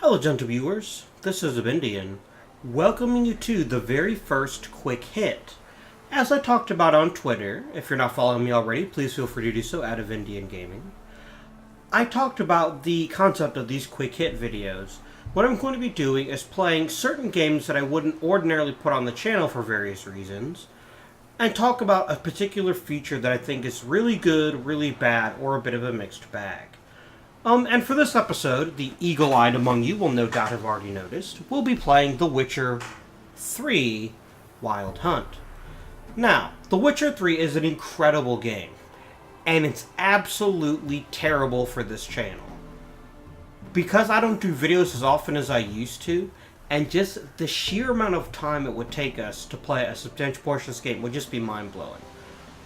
Hello, gentle viewers. This is Avindian, welcoming you to the very first quick hit. As I talked about on Twitter, if you're not following me already, please feel free to do so at Avindian Gaming. I talked about the concept of these quick hit videos. What I'm going to be doing is playing certain games that I wouldn't ordinarily put on the channel for various reasons, and talk about a particular feature that I think is really good, really bad, or a bit of a mixed bag. And for this episode, the eagle-eyed among you will no doubt have already noticed, we'll be playing The Witcher 3 Wild Hunt. Now, The Witcher 3 is an incredible game, and it's absolutely terrible for this channel. Because I don't do videos as often as I used to, and just the sheer amount of time it would take us to play a substantial portion of this game would just be mind-blowing.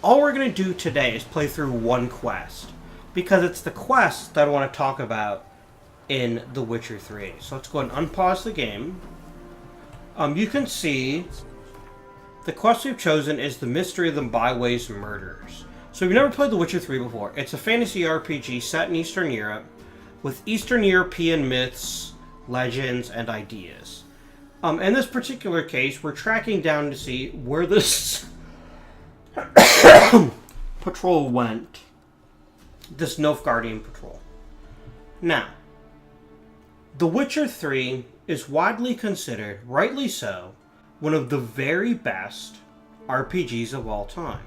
All we're going to do today is play through one quest, because it's the quest that I want to talk about in The Witcher 3. So let's go ahead and unpause the game. You can see the quest we've chosen is The Mystery of the Byways Murderers. So if you've never played The Witcher 3 before, it's a fantasy RPG set in Eastern Europe with Eastern European myths, legends, and ideas. In this particular case, we're tracking down to see where this patrol went. This Nilfgaardian patrol. Now, The Witcher 3 is widely considered, rightly so, one of the very best RPGs of all time.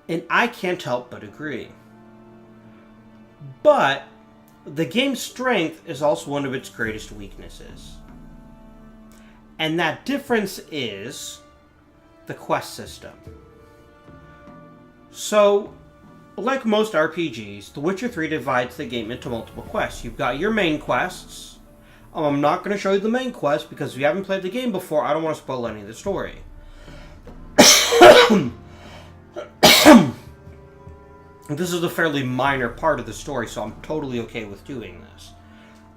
And I can't help but agree. But the game's strength is also one of its greatest weaknesses. And that difference is the quest system. So, like most RPGs, The Witcher 3 divides the game into multiple quests. You've got your main quests. I'm not going to show you the main quest because if you haven't played the game before, I don't want to spoil any of the story. This is a fairly minor part of the story, so I'm totally okay with doing this.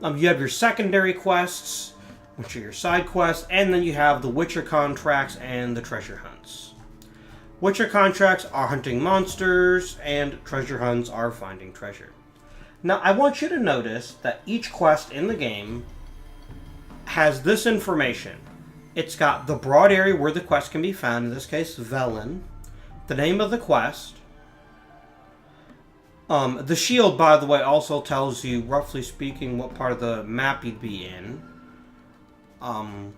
You have your secondary quests, which are your side quests, and then you have the Witcher contracts and the treasure hunts. Witcher contracts are hunting monsters, and treasure hunts are finding treasure. Now, I want you to notice that each quest in the game has this information. It's got the broad area where the quest can be found, in this case, Velen, the name of the quest. The shield, by the way, also tells you, roughly speaking, what part of the map you'd be in. And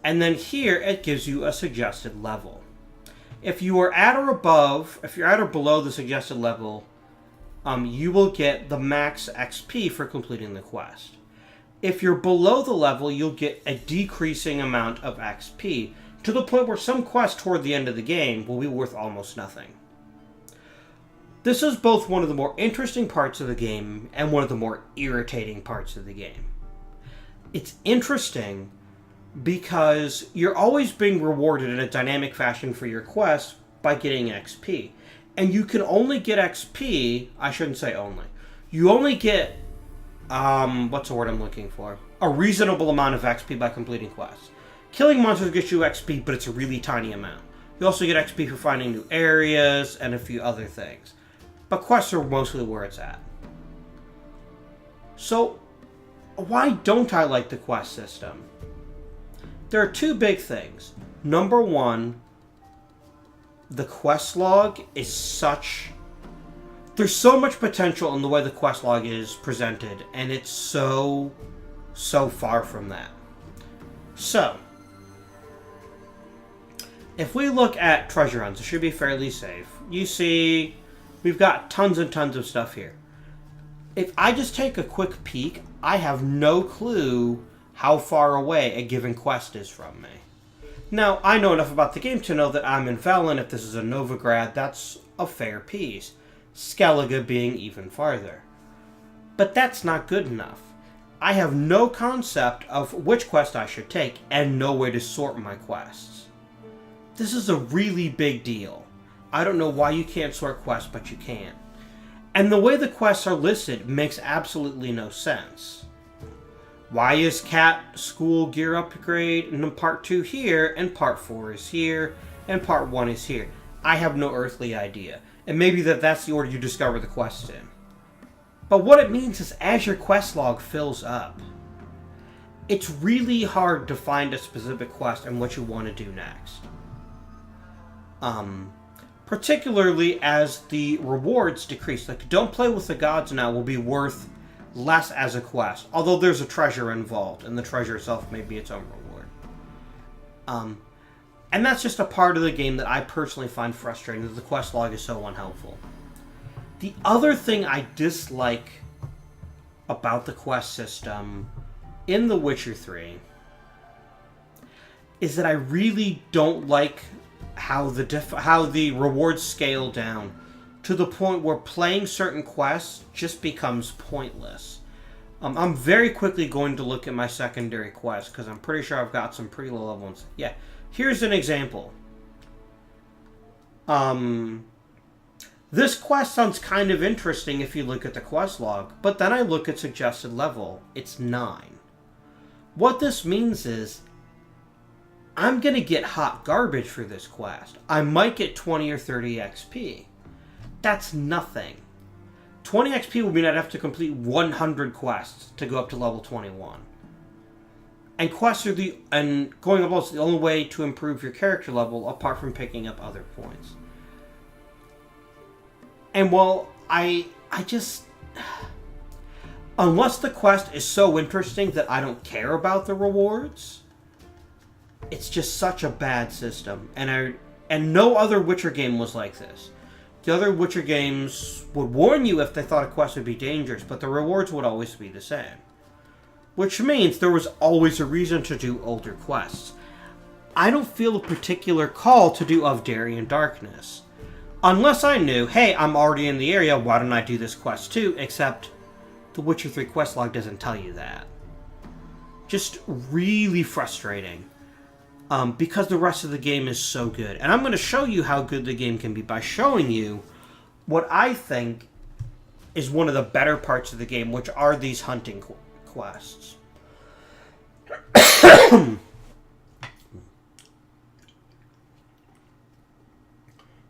then here, it gives you a suggested level. If you are at or above, if you're at or below the suggested level, you will get the max XP for completing the quest. If you're below the level, you'll get a decreasing amount of XP, to the point where some quests toward the end of the game will be worth almost nothing. This is both one of the more interesting parts of the game and one of the more irritating parts of the game. It's interesting because you're always being rewarded in a dynamic fashion for your quest by getting XP. And you can only get XP, I shouldn't say only. You only get, what's the word I'm looking for? A reasonable amount of XP by completing quests. Killing monsters gets you XP, but it's a really tiny amount. You also get XP for finding new areas and a few other things. But quests are mostly where it's at. So, why don't I like the quest system? There are two big things. Number one, the quest log is such... There's so much potential in the way the quest log is presented, and it's so far from that. So, if we look at treasure hunts, it should be fairly safe. You see, we've got tons and tons of stuff here. If I just take a quick peek, I have no clue how far away a given quest is from me. Now, I know enough about the game to know that I'm in Velen. If this is a Novigrad, that's a fair piece. Skellige being even farther. But that's not good enough. I have no concept of which quest I should take, and no way to sort my quests. This is a really big deal. I don't know why you can't sort quests, but you can. And the way the quests are listed makes absolutely no sense. Why is Cat School Gear Upgrade in Part 2 here, and Part 4 is here, and Part 1 is here? I have no earthly idea. And maybe that's the order you discover the quest in. But what it means is as your quest log fills up, it's really hard to find a specific quest and what you want to do next. Particularly as the rewards decrease. Like, don't play with the gods now will be worth less as a quest, although there's a treasure involved, and the treasure itself may be its own reward. And that's just a part of the game that I personally find frustrating, that the quest log is so unhelpful. The other thing I dislike about the quest system in The Witcher 3 is that I really don't like how the rewards scale down to the point where playing certain quests just becomes pointless. I'm very quickly going to look at my secondary quests because I'm pretty sure I've got some pretty low level ones. Yeah, here's an example. This quest sounds kind of interesting if you look at the quest log, but then I look at suggested level. It's 9. What this means is I'm going to get hot garbage for this quest. I might get 20 or 30 XP. That's nothing. 20 XP would mean I'd have to complete 100 quests to go up to level 21. And quests are going up is the only way to improve your character level apart from picking up other points. And while I just... Unless the quest is so interesting that I don't care about the rewards, it's just such a bad system. And no other Witcher game was like this. The other Witcher games would warn you if they thought a quest would be dangerous, but the rewards would always be the same. Which means there was always a reason to do older quests. I don't feel a particular call to do Of Darien Darkness. Unless I knew, hey, I'm already in the area, why don't I do this quest too? Except The Witcher 3 quest log doesn't tell you that. Just really frustrating. Because the rest of the game is so good. And I'm going to show you how good the game can be by showing you what I think is one of the better parts of the game, which are these hunting quests.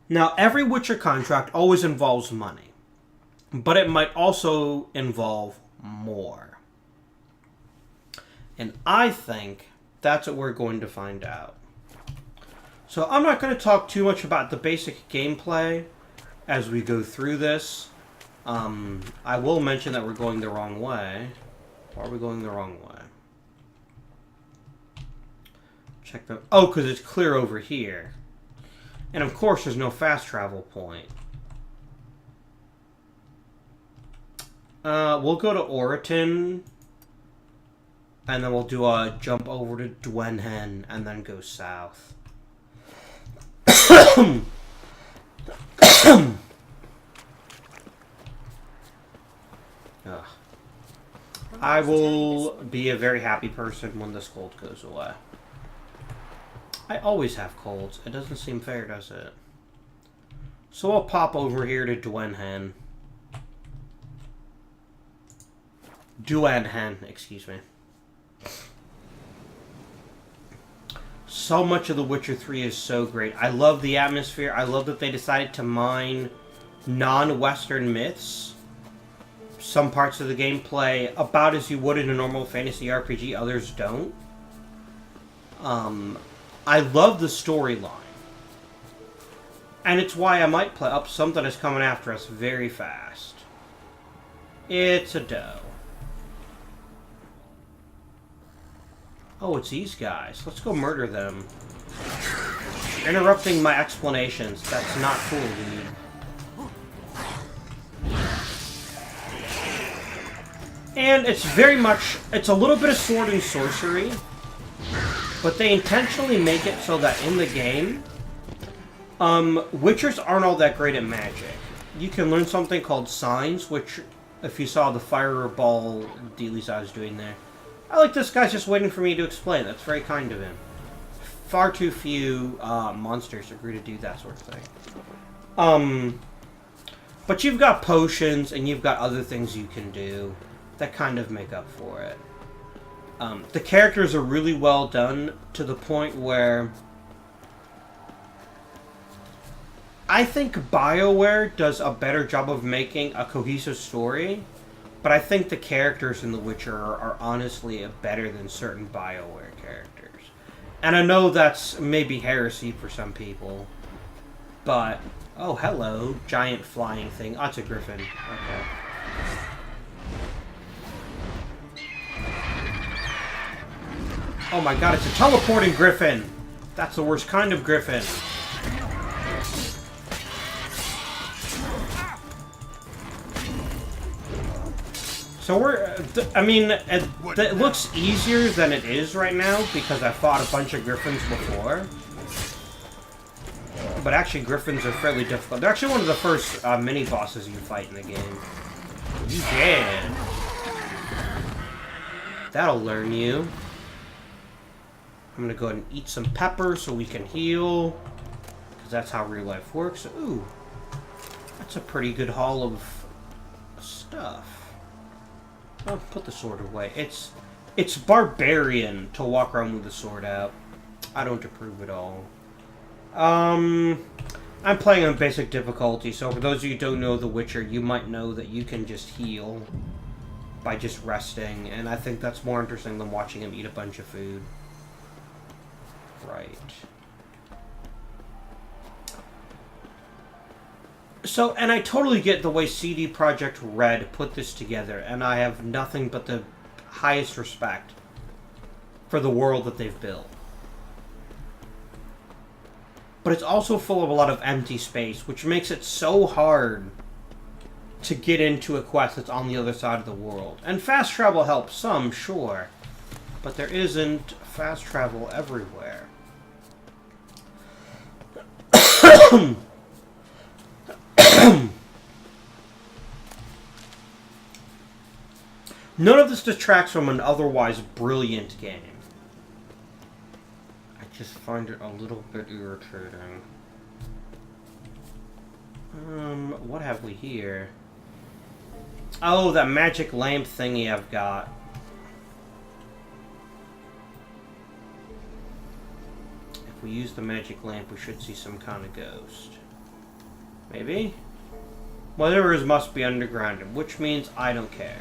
Now, every Witcher contract always involves money, but it might also involve more. And I think that's what we're going to find out. So I'm not going to talk too much about the basic gameplay as we go through this. I will mention that we're going the wrong way. Why are we going the wrong way? Check the... Oh, because it's clear over here. And of course there's no fast travel point. We'll go to Oriton. And then we'll do a jump over to Dwenhen and then go south. I will be a very happy person when this cold goes away. I always have colds. It doesn't seem fair, does it? So I'll pop over here to Dwenhen. Dwenhen, excuse me. So much of The Witcher 3 is so great. I love the atmosphere. I love that they decided to mine non-Western myths. Some parts of the gameplay about as you would in a normal fantasy RPG, others don't. I love the storyline. And it's why I might play up something that's coming after us very fast. It's a doe. Oh, it's these guys. Let's go murder them. You're interrupting my explanations. That's not cool, dude. And it's very much... It's a little bit of sword and sorcery. But they intentionally make it so that in the game... Witchers aren't all that great at magic. You can learn something called signs, which... If you saw the fireball dealies I was doing there... I like this guy's just waiting for me to explain. That's very kind of him. Far too few monsters agree to do that sort of thing. But you've got potions and you've got other things you can do that kind of make up for it. The characters are really well done to the point where I think BioWare does a better job of making a cohesive story But I think the characters in The Witcher are honestly better than certain BioWare characters. And I know that's maybe heresy for some people. But, oh, hello, giant flying thing. Oh, it's a griffin. Okay. Oh my god, it's a teleporting griffin! That's the worst kind of griffin. So I mean, it looks easier than it is right now because I fought a bunch of griffins before. But actually, griffins are fairly difficult. They're actually one of the first mini-bosses you fight in the game. You dead. That'll learn you. I'm gonna go ahead and eat some pepper so we can heal. Because that's how real life works. Ooh. That's a pretty good haul of stuff. I'll put the sword away. It's barbarian to walk around with the sword out. I don't approve at all. I'm playing on basic difficulty, so for those of you who don't know The Witcher, you might know that you can just heal by just resting, and I think that's more interesting than watching him eat a bunch of food. Right. So, and I totally get the way CD Projekt Red put this together, and I have nothing but the highest respect for the world that they've built. But it's also full of a lot of empty space, which makes it so hard to get into a quest that's on the other side of the world. And fast travel helps some, sure, but there isn't fast travel everywhere. None of this detracts from an otherwise brilliant game. I just find it a little bit irritating. What have we here? Oh, that magic lamp thingy I've got. If we use the magic lamp, we should see some kind of ghost. Maybe? Whatever is must be underground, which means I don't care.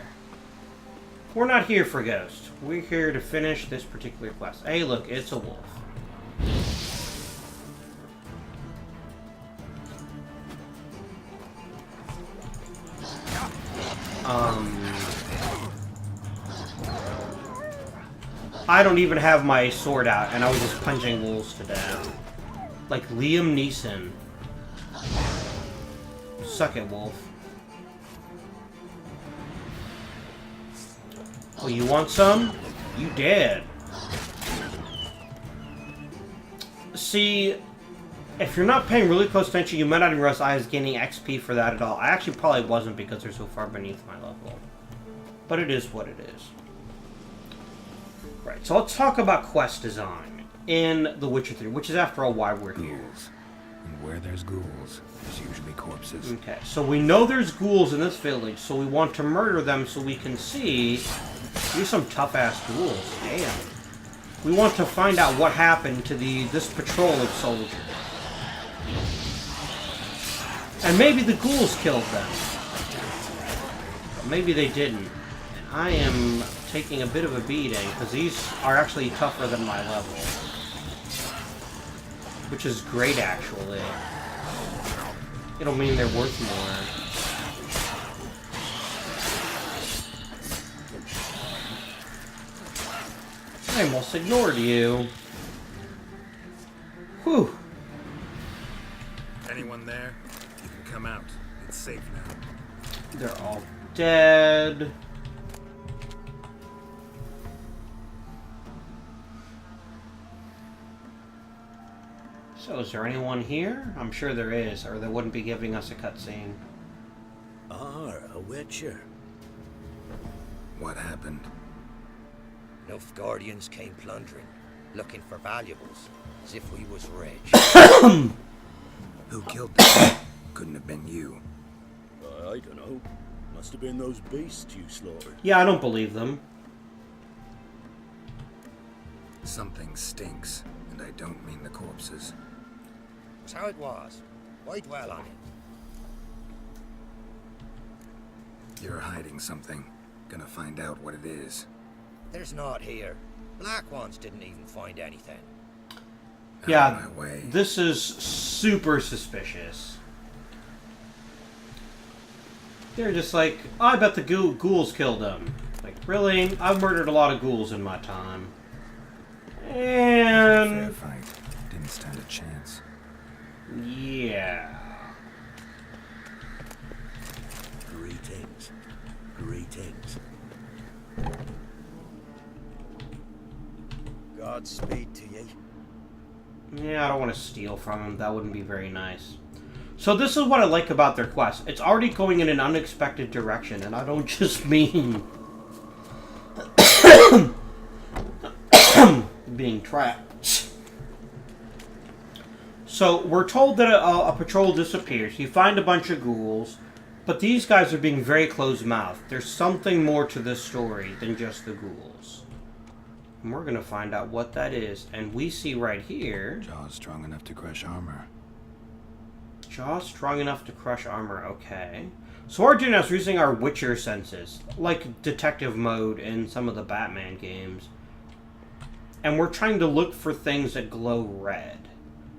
We're not here for ghosts. We're here to finish this particular quest. Hey, look, it's a wolf. I don't even have my sword out, and I was just punching wolves to death. Like Liam Neeson. Suck it, wolf. Oh, you want some? You dead. See, if you're not paying really close attention, you might not even realize I was gaining XP for that at all. I actually probably wasn't because they're so far beneath my level. But it is what it is. Right, so let's talk about quest design in The Witcher 3, which is, after all, why we're here. Ghouls. And where there's ghouls, there's usually corpses. Okay, so we know there's ghouls in this village, so we want to murder them so we can see... These are some tough-ass ghouls. Damn. We want to find out what happened to this patrol of soldiers. And maybe the ghouls killed them. But maybe they didn't. I am taking a bit of a beating, because these are actually tougher than my level. Which is great, actually. It'll mean they're worth more. I almost ignored you. Whew. Anyone there? You can come out. It's safe now. They're all dead. So, is there anyone here? I'm sure there is, or they wouldn't be giving us a cutscene. A Witcher. What happened? Nilfgaardians came plundering, looking for valuables, as if we was rich. Who killed them? Couldn't have been you. I don't know. Must have been those beasts you slaughtered. Yeah, I don't believe them. Something stinks, and I don't mean the corpses. That's how it was. Why dwell on it? You're hiding something. Gonna find out what it is. There's not here. Black ones didn't even find anything. Out Yeah, of my way. this is super suspicious. They're just like, oh, I bet the ghouls killed them. Like, really? I've murdered a lot of ghouls in my time. Fair And... fight. Didn't stand a chance. yeah. Greetings. Greetings. Godspeed to ye. Yeah, I don't want to steal from them. That wouldn't be very nice. So this is what I like about their quest. It's already going in an unexpected direction, and I don't just mean being trapped. So we're told that a patrol disappears. You find a bunch of ghouls, but these guys are being very closed-mouthed. There's something more to this story than just the ghouls. And we're going to find out what that is. And we see right here... Jaws strong enough to crush armor. Jaws strong enough to crush armor, okay. So we're doing is using our Witcher senses, like detective mode in some of the Batman games. And we're trying to look for things that glow red.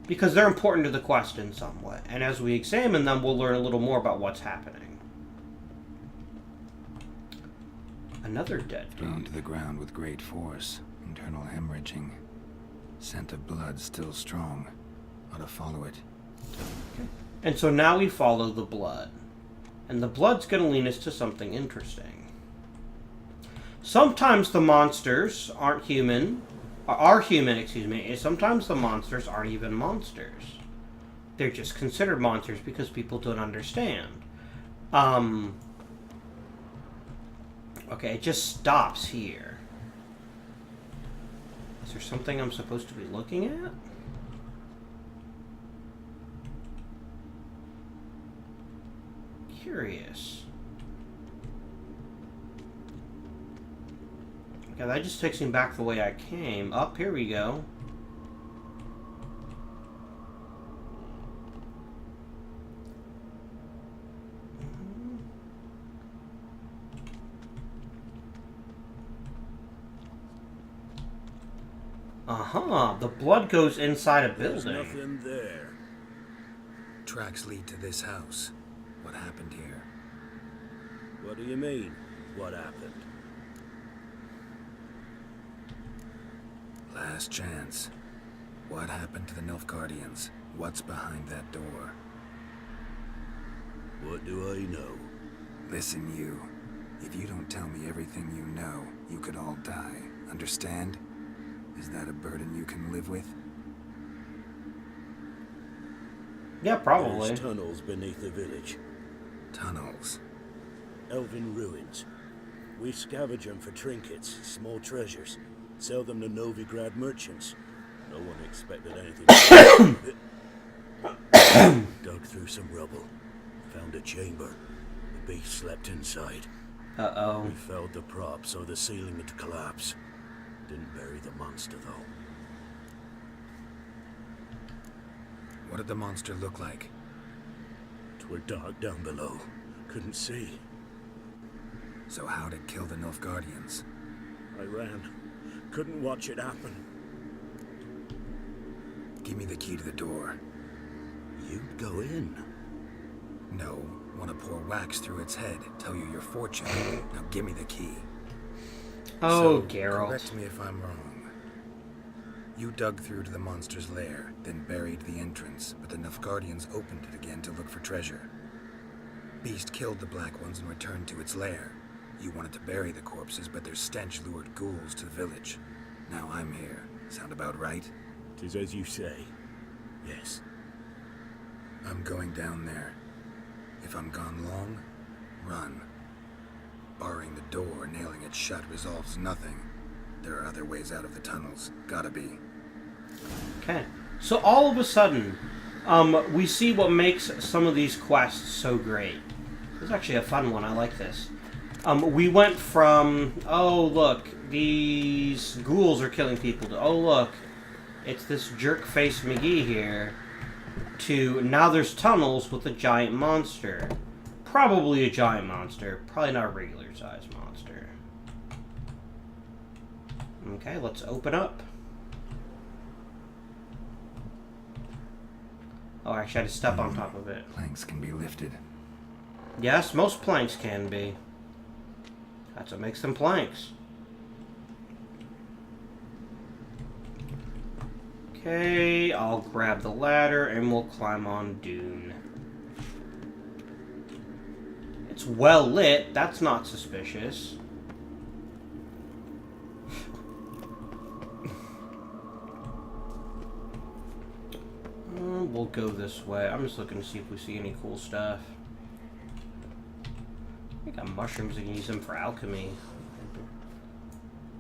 Because they're important to the quest in some way. And as we examine them, we'll learn a little more about what's happening. Another dead Thrown to the ground with great force. Internal hemorrhaging. Scent of blood still strong. Ought to follow it. And so now we follow the blood. And the blood's going to lead us to something interesting. Sometimes the monsters aren't human. Are human, excuse me. And sometimes the monsters aren't even monsters. They're just considered monsters because people don't understand. Okay, it just stops here. Is there something I'm supposed to be looking at? Curious. Okay, that just takes me back the way I came. Up, here we go. Uh-huh, the blood goes inside a There's building. nothing there. Tracks lead to this house. What happened here? What do you mean? What happened? Last chance. What happened to the Nilfgaardians? What's behind that door? What do I know? Listen, you. If you don't tell me everything you know, you could all die. Understand? Is that a burden you can live with? Yeah, probably. There's tunnels beneath the village. Tunnels. Elven ruins. We scavenge them for trinkets, small treasures. Sell them to Novigrad merchants. No one expected anything. Dug through some rubble. Found a chamber. The beast slept inside. Uh-oh. We felled the prop so the ceiling would collapse. Didn't bury the monster, though. What did the monster look like? 'Twere dark down below. Couldn't see. So how'd it kill the Nilfgaardians? I ran. Couldn't watch it happen. Give me the key to the door. You'd go in. No. Want to pour wax through its head. Tell you your fortune. Now give me the key. Oh, So, Geralt. correct me if I'm wrong. You dug through to the monster's lair, then buried the entrance, but the Nilfgaardians opened it again to look for treasure. Beast killed the Black Ones and returned to its lair. You wanted to bury the corpses, but their stench lured ghouls to the village. Now I'm here. Sound about right? 'Tis as you say. Yes. I'm going down there. If I'm gone long, run. Barring the door, nailing it shut resolves nothing. There are other ways out of the tunnels. Gotta be. Okay. So all of a sudden, we see what makes some of these quests so great. This is actually a fun one. I like this. We went from, oh, look, these ghouls are killing people, to, oh, look, it's this jerk-faced McGee here, to now there's tunnels with a giant monster. probably a giant monster. Probably not a regular sized monster. Okay, let's open up. Oh, actually I had to step on top of it. Planks can be lifted. Yes, most planks can be. That's what makes them planks. Okay, I'll grab the ladder and we'll climb on Dune. It's well lit. That's not suspicious. We'll go this way. I'm just looking to see if we see any cool stuff. I got mushrooms. I can use them for alchemy.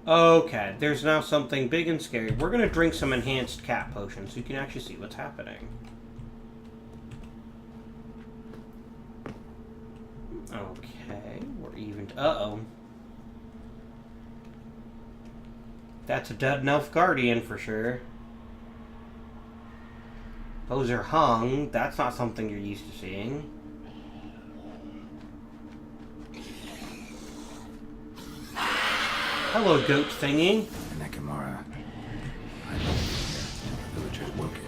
Okay, there's now something big and scary. We're going to drink some enhanced cat potions so you can actually see what's happening. Okay, we're even. Uh-oh. That's a dead Nilfgaardian for sure. Those are hung. That's not something you're used to seeing. Hello, goat thingy. An Ekimara. I don't think the villagers woke it.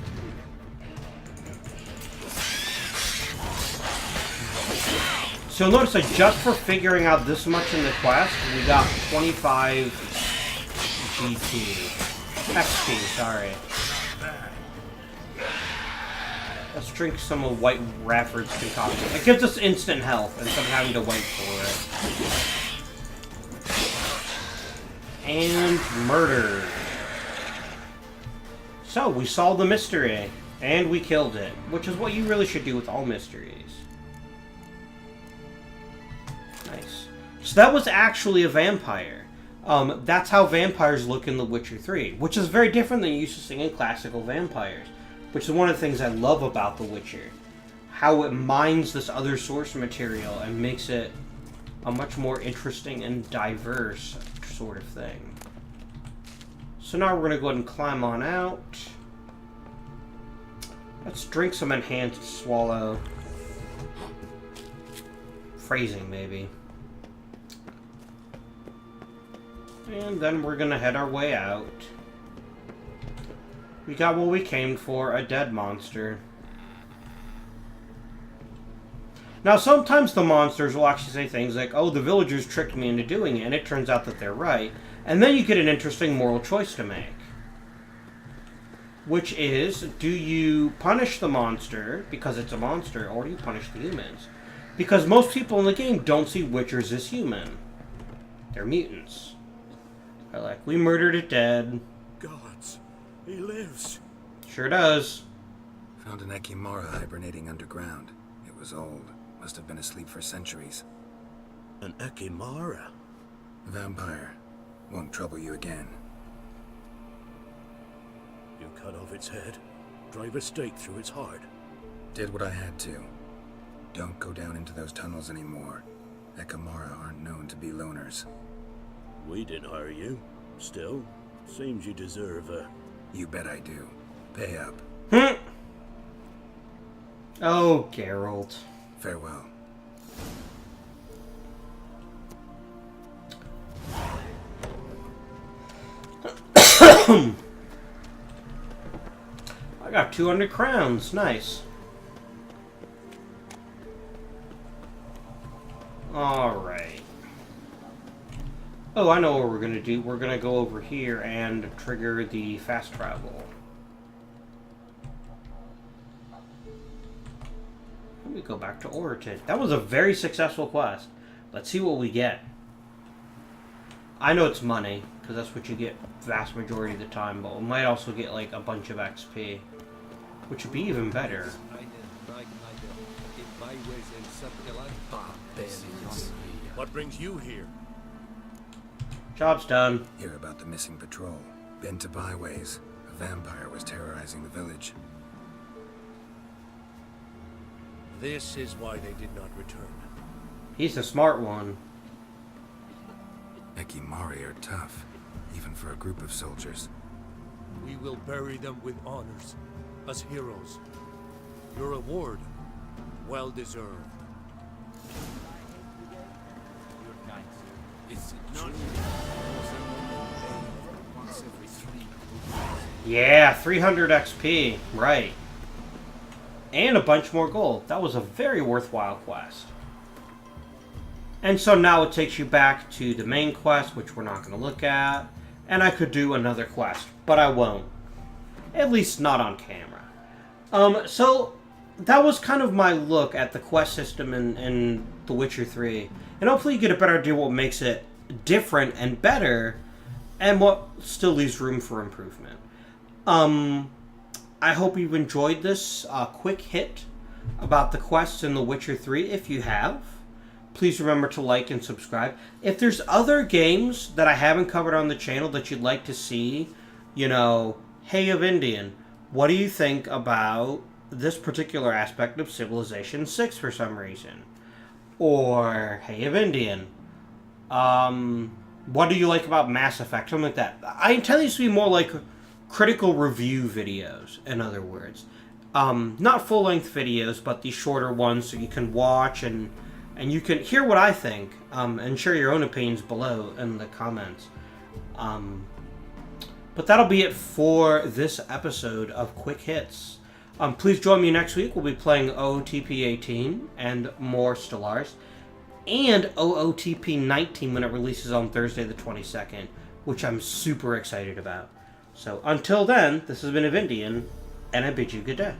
So you'll notice that just for figuring out this much in the quest, we got 25 GP. XP, sorry. Let's drink some of White Rafford's concoction. It gives us instant health instead of having to wait for it. And murder. So, we solved the mystery. And we killed it. Which is what you really should do with all mysteries. Nice. So that was actually a vampire. That's how vampires look in The Witcher 3. Which is very different than you used to see in classical vampires. Which is one of the things I love about The Witcher. How it mines this other source material and makes it a much more interesting and diverse sort of thing. So now we're going to go ahead and climb on out. Let's drink some enhanced swallow. Phrasing, maybe. And then we're going to head our way out. We got what we came for, a dead monster. Now, sometimes the monsters will actually say things like, oh, the villagers tricked me into doing it, and it turns out that they're right. And then you get an interesting moral choice to make. Which is, do you punish the monster because it's a monster, or do you punish the humans? Because most people in the game don't see Witchers as human. They're mutants. They're like, we murdered it dead. Gods, he lives. Sure does. Found an Ekimara hibernating underground. It was old. Must have been asleep for centuries. An Ekimara? Vampire. Won't trouble you again. You cut off its head, drive a stake through its heart. Did what I had to. Don't go down into those tunnels anymore. Ekimara aren't known to be loners. We didn't hire you. Still, seems you deserve a... You bet I do. Pay up. Oh, Geralt. Farewell. I got 200 crowns. Nice. Alright. Oh, I know what we're going to do. We're going to go over here and trigger the fast travel. Let me go back to Oriton. That was a very successful quest. Let's see what we get. I know it's money, because that's what you get vast majority of the time, but we might also get like a bunch of XP, which would be even better. What brings you here? Job's done. Hear about the missing patrol. Been to byways. A vampire was terrorizing the village. This is why they did not return. He's the smart one. Ekimari are tough, even for a group of soldiers. We will bury them with honors, as heroes. Your reward, well deserved. Is it true? Once every 3 Yeah, 300 XP, right. And a bunch more gold. That was a very worthwhile quest. And so now it takes you back to the main quest, which we're not going to look at. And I could do another quest, but I won't. At least not on camera. So that was kind of my look at the quest system in The Witcher 3. And hopefully you get a better idea what makes it different and better, and what still leaves room for improvement. I hope you've enjoyed this quick hit about the quests in The Witcher 3. If you have, please remember to like and subscribe. If there's other games that I haven't covered on the channel that you'd like to see, you know, hey of Indian, what do you think about this particular aspect of Civilization 6 for some reason? Or, hey of Indian, what do you like about Mass Effect? Something like that. I intend these to be more like critical review videos, in other words. Not full-length videos, but the shorter ones so you can watch and you can hear what I think, and share your own opinions below in the comments. But that'll be it for this episode of Quick Hits. Please join me next week. We'll be playing OOTP 18 and more Stellaris, and OOTP 19 when it releases on Thursday the 22nd, which I'm super excited about. So until then, this has been Avindian, and I bid you good day.